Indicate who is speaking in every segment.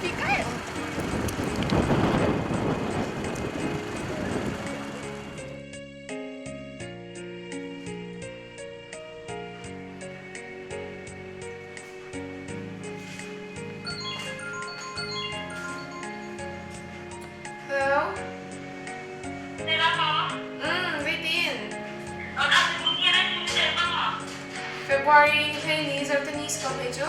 Speaker 1: Pika ya. Hello. Waiting. February 22 come 해줘.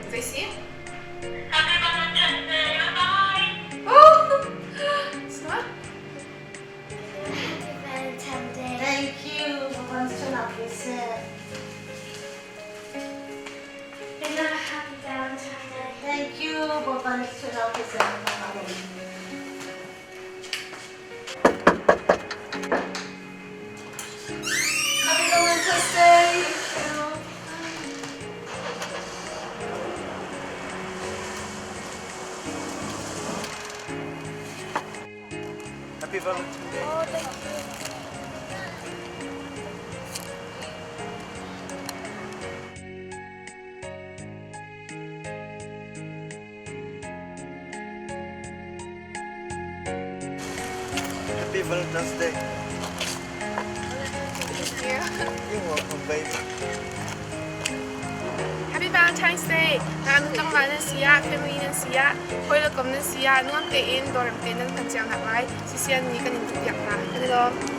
Speaker 1: This year? Oh! Smart.
Speaker 2: Thank you. Bukan sunat bisa. Thank you. Bukan sunat bisa. Happy Valentine's Day.
Speaker 3: Happy Valentine's Day.
Speaker 2: Oh, thank you.
Speaker 3: Happy Valentine's Day.
Speaker 1: Thank you.
Speaker 3: You're welcome, baby.
Speaker 1: Happy Valentine's Day. 나누던 많은 siya, feminine siya, hoйлog 없는 siya, 누구한테 인, 너한테는 반지 않아 봐이, 시시한 니가 닌 두비약나. 그리고